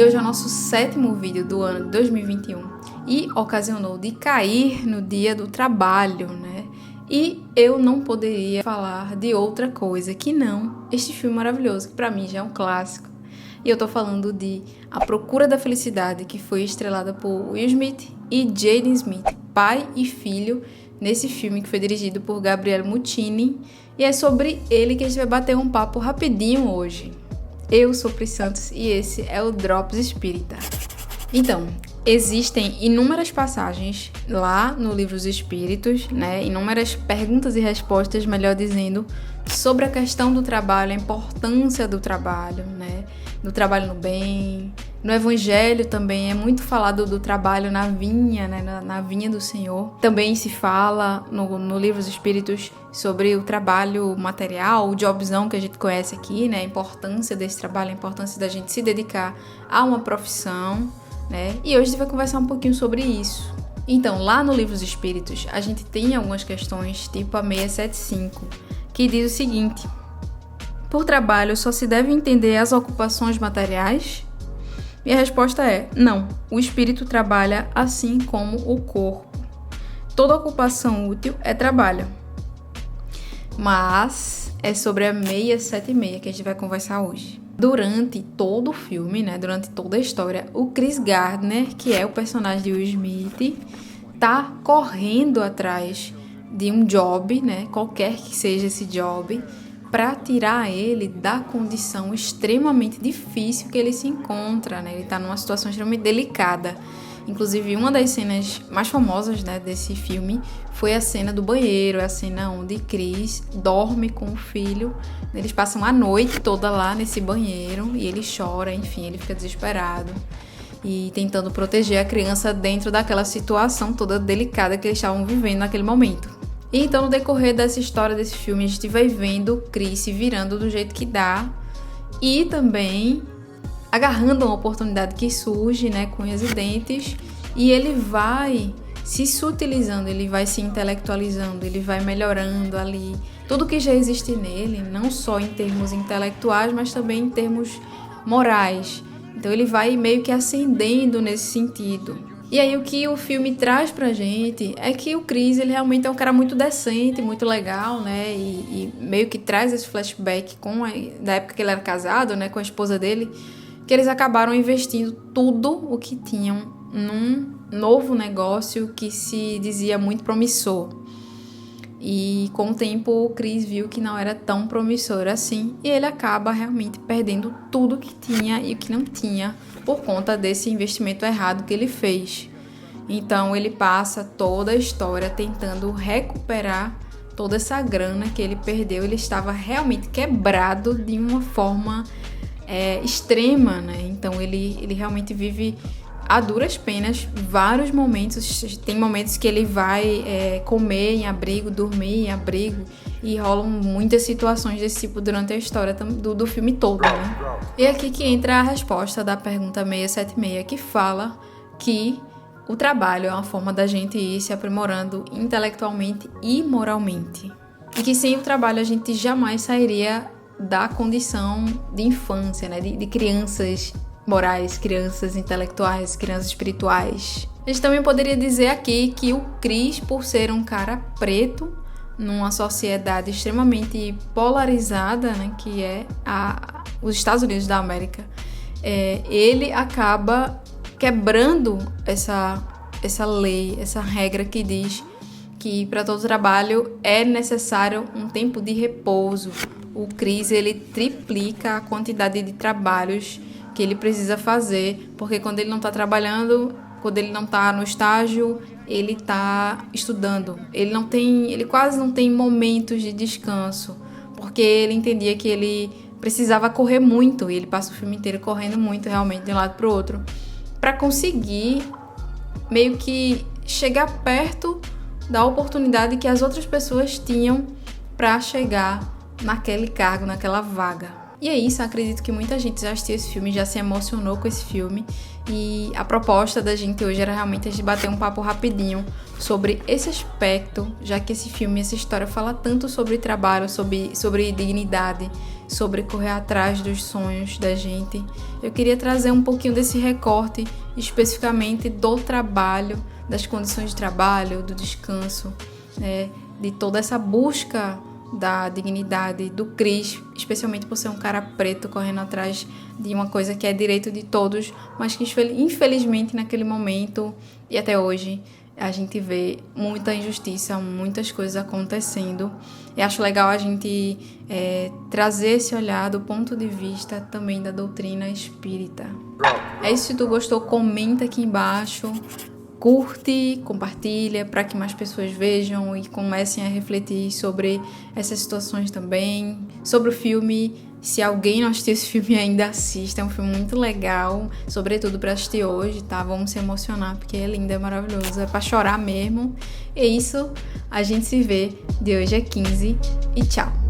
Hoje é o nosso 7º vídeo do ano de 2021 e ocasionou de cair no dia do trabalho, né? E eu não poderia falar de outra coisa que não este filme maravilhoso, que pra mim já é um clássico. E eu tô falando de A Procura da Felicidade, que foi estrelada por Will Smith e Jaden Smith, pai e filho, nesse filme que foi dirigido por Gabriel Muccini. E é sobre ele que a gente vai bater um papo rapidinho hoje. Eu sou Pris Santos e esse é o Drops Espírita. Então, existem inúmeras passagens lá no Livro dos Espíritos, né? Inúmeras perguntas e respostas, melhor dizendo, sobre a questão do trabalho, a importância do trabalho, né? Do trabalho no bem. No Evangelho também é muito falado do trabalho na vinha, né? Na vinha do Senhor. Também se fala no Livro dos Espíritos sobre o trabalho material, o jobzão que a gente conhece aqui, né? A importância desse trabalho, a importância da gente se dedicar a uma profissão, né? E hoje a gente vai conversar um pouquinho sobre isso. Então, lá no Livro dos Espíritos, a gente tem algumas questões, tipo a 675, que diz o seguinte: por trabalho só se deve entender as ocupações materiais? E a resposta é: não, o espírito trabalha assim como o corpo. Toda ocupação útil é trabalho. Mas é sobre a 676 que a gente vai conversar hoje. Durante todo o filme, né, durante toda a história, o Chris Gardner, que é o personagem de Will Smith, tá correndo atrás de um job, né, qualquer que seja esse job, para tirar ele da condição extremamente difícil que ele se encontra, né? Ele está numa situação extremamente delicada. Inclusive, uma das cenas mais famosas, né, desse filme foi a cena do banheiro, a cena onde Chris dorme com o filho. Eles passam a noite toda lá nesse banheiro e ele chora, enfim, ele fica desesperado e tentando proteger a criança dentro daquela situação toda delicada que eles estavam vivendo naquele momento. E então, no decorrer dessa história, desse filme, a gente vai vendo Chris se virando do jeito que dá e também agarrando uma oportunidade que surge, né, com unhas e dentes, e ele vai se sutilizando, ele vai se intelectualizando, ele vai melhorando ali tudo que já existe nele, não só em termos intelectuais, mas também em termos morais. Então ele vai meio que ascendendo nesse sentido. E aí o que o filme traz pra gente é que o Chris, ele realmente é um cara muito decente, muito legal, né? E meio que traz esse flashback da época que ele era casado, né, com a esposa dele, que eles acabaram investindo tudo o que tinham num novo negócio que se dizia muito promissor. E com o tempo o Chris viu que não era tão promissor assim e ele acaba realmente perdendo tudo que tinha e o que não tinha por conta desse investimento errado que ele fez. Então ele passa toda a história tentando recuperar toda essa grana que ele perdeu. Ele estava realmente quebrado de uma forma extrema, né? Então ele realmente vive a duras penas vários momentos. Tem momentos que ele vai comer em abrigo, dormir em abrigo, e rolam muitas situações desse tipo durante a história do filme todo, né? E é aqui que entra a resposta da pergunta 676, que fala que o trabalho é uma forma da gente ir se aprimorando intelectualmente e moralmente. E que sem o trabalho a gente jamais sairia da condição de infância, né? De crianças morais, crianças intelectuais, crianças espirituais. A gente também poderia dizer aqui que o Chris, por ser um cara preto, numa sociedade extremamente polarizada, né, que é os Estados Unidos da América, ele acaba quebrando essa lei, essa regra que diz que para todo trabalho é necessário um tempo de repouso. O Chris, ele triplica a quantidade de trabalhos que ele precisa fazer, porque quando ele não está trabalhando, quando ele não está no estágio, ele está estudando. Ele quase não tem momentos de descanso, porque ele entendia que ele precisava correr muito, e ele passa o filme inteiro correndo muito, realmente, de um lado para o outro, para conseguir meio que chegar perto da oportunidade que as outras pessoas tinham para chegar naquele cargo, naquela vaga. E é isso, acredito que muita gente já assistiu esse filme, já se emocionou com esse filme. E a proposta da gente hoje era realmente a gente bater um papo rapidinho sobre esse aspecto, já que esse filme, essa história fala tanto sobre trabalho, sobre dignidade, sobre correr atrás dos sonhos da gente. Eu queria trazer um pouquinho desse recorte, especificamente do trabalho, das condições de trabalho, do descanso, né, de toda essa busca da dignidade do Chris, especialmente por ser um cara preto correndo atrás de uma coisa que é direito de todos, mas que infelizmente naquele momento e até hoje a gente vê muita injustiça, muitas coisas acontecendo. E acho legal a gente trazer esse olhar do ponto de vista também da doutrina espírita. É isso, se tu gostou, comenta aqui embaixo. Curte, compartilha para que mais pessoas vejam e comecem a refletir sobre essas situações também, sobre o filme. Se alguém não assistiu esse filme ainda, assista, é um filme muito legal, sobretudo para assistir hoje, tá? Vamos se emocionar porque é lindo, é maravilhoso, é para chorar mesmo. É isso, a gente se vê de hoje a 15 e tchau!